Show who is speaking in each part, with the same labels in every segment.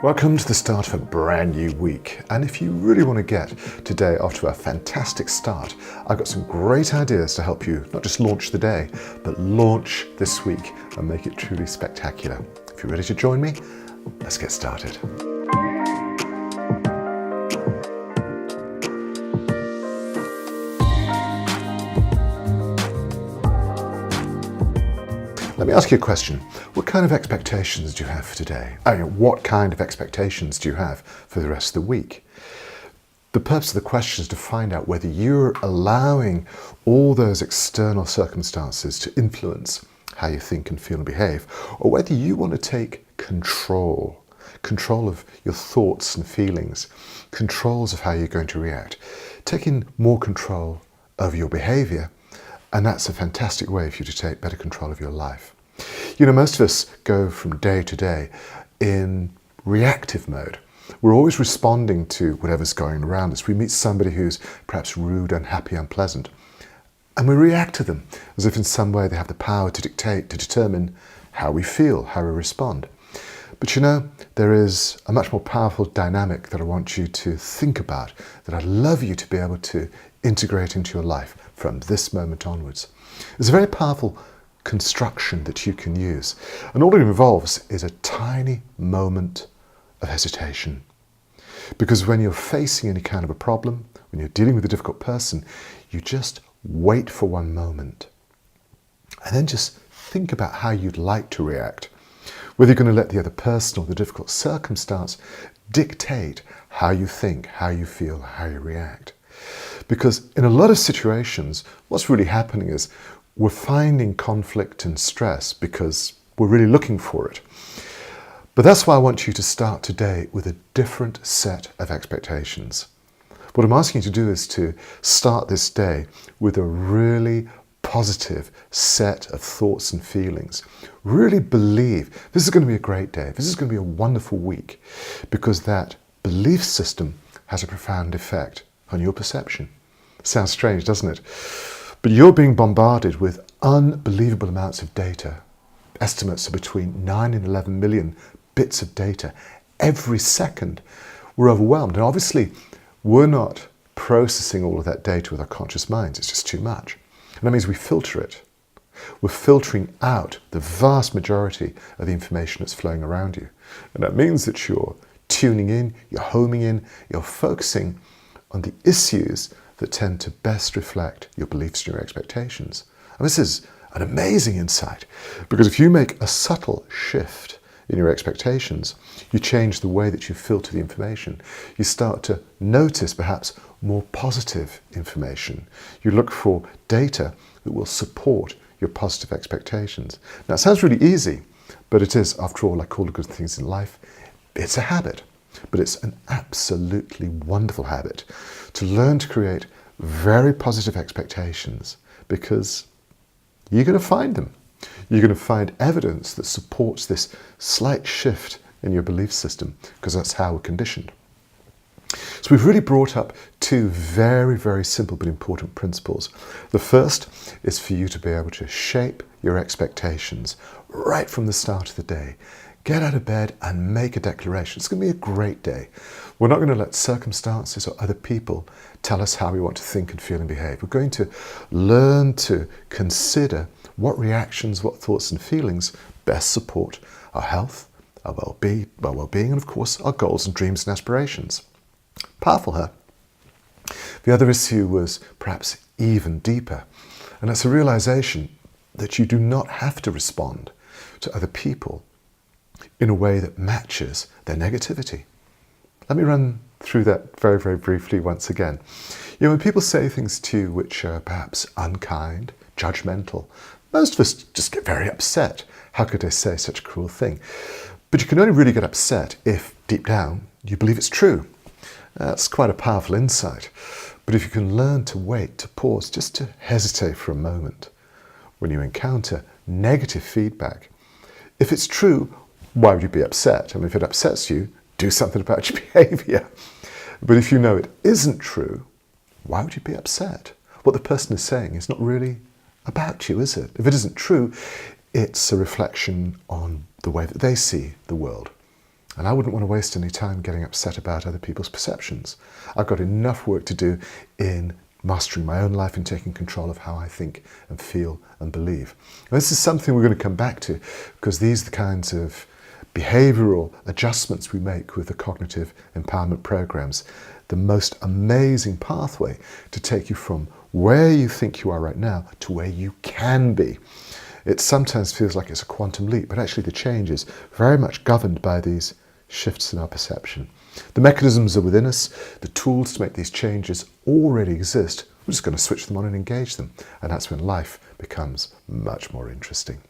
Speaker 1: Welcome to the start of a brand new week, and if you really want to get today off to a fantastic start, I've got some great ideas to help you not just launch the day, but launch this week and make it truly spectacular. If you're ready to join me, let's get started. Let me ask you a question. What kind of expectations do you have for today? What kind of expectations do you have for the rest of the week? The purpose of the question is to find out whether you're allowing all those external circumstances to influence how you think and feel and behave, or whether you want to take control of your thoughts and feelings, controls of how you're going to react, taking more control over your behavior. And that's a fantastic way for you to take better control of your life. You know, most of us go from day to day in reactive mode. We're always responding to whatever's going around us. We meet somebody who's perhaps rude, unhappy, unpleasant, and we react to them as if in some way they have the power to dictate, to determine how we feel, how we respond. But you know, there is a much more powerful dynamic that I want you to think about, that I'd love you to be able to integrate into your life from this moment onwards. It's a very powerful construction that you can use, and all it involves is a tiny moment of hesitation. Because when you're facing any kind of a problem, when you're dealing with a difficult person, you just wait for one moment and then just think about how you'd like to react. Whether you're going to let the other person or the difficult circumstance dictate how you think, how you feel, how you react. Because in a lot of situations, what's really happening is we're finding conflict and stress because we're really looking for it. But that's why I want you to start today with a different set of expectations. What I'm asking you to do is to start this day with a really positive set of thoughts and feelings. Really believe this is going to be a great day. This is going to be a wonderful week, because that belief system has a profound effect on your perception. Sounds strange, doesn't it? But you're being bombarded with unbelievable amounts of data. Estimates are between 9 and 11 million bits of data every second. We're overwhelmed. And obviously, we're not processing all of that data with our conscious minds. It's just too much. And that means we filter it. We're filtering out the vast majority of the information that's flowing around you. And that means that you're tuning in, you're homing in, you're focusing on the issues that tend to best reflect your beliefs and your expectations. And this is an amazing insight, because if you make a subtle shift in your expectations, you change the way that you filter the information. You start to notice perhaps more positive information. You look for data that will support your positive expectations. Now, it sounds really easy, but it is, after all, like all the good things in life, it's a habit. But it's an absolutely wonderful habit to learn to create very positive expectations, because you're going to find them. You're going to find evidence that supports this slight shift in your belief system, because that's how we're conditioned. So we've really brought up two very, very simple but important principles. The first is for you to be able to shape your expectations right from the start of the day. Get out of bed and make a declaration. It's going to be a great day. We're not going to let circumstances or other people tell us how we want to think and feel and behave. We're going to learn to consider what reactions, what thoughts and feelings best support our health, our well-being, and of course our goals and dreams and aspirations. Powerful, huh? The other issue was perhaps even deeper, and that's a realization that you do not have to respond to other people in a way that matches their negativity. Let me run through that very, very briefly once again. You know, when people say things to you which are perhaps unkind, judgmental, most of us just get very upset. How could they say such a cruel thing? But you can only really get upset if, deep down, you believe it's true. That's quite a powerful insight. But if you can learn to wait, to pause, just to hesitate for a moment when you encounter negative feedback, if it's true, why would you be upset? I mean, if it upsets you, do something about your behavior. But if you know it isn't true, why would you be upset? What the person is saying is not really about you, is it? If it isn't true, it's a reflection on the way that they see the world. And I wouldn't want to waste any time getting upset about other people's perceptions. I've got enough work to do in mastering my own life and taking control of how I think and feel and believe. And this is something we're going to come back to, because these are the kinds of behavioral adjustments we make with the cognitive empowerment programs. The most amazing pathway to take you from where you think you are right now to where you can be. It sometimes feels like it's a quantum leap, but actually the change is very much governed by these shifts in our perception. The mechanisms are within us. The tools to make these changes already exist. We're just going to switch them on and engage them. And that's when life becomes much more interesting.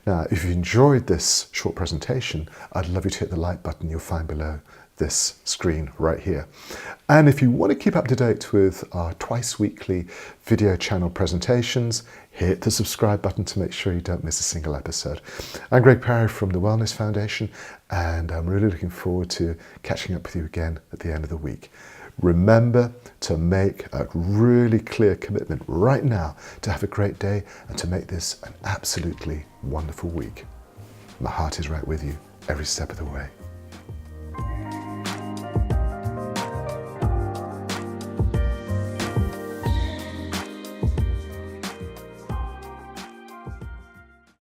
Speaker 1: Now, if you enjoyed this short presentation, I'd love you to hit the like button you'll find below this screen right here. And if you want to keep up to date with our twice weekly video channel presentations, hit the subscribe button to make sure you don't miss a single episode. I'm Greg Parry from the Wellness Foundation, and I'm really looking forward to catching up with you again at the end of the week. Remember to make a really clear commitment right now to have a great day and to make this an absolutely wonderful week. My heart is right with you every step of the way.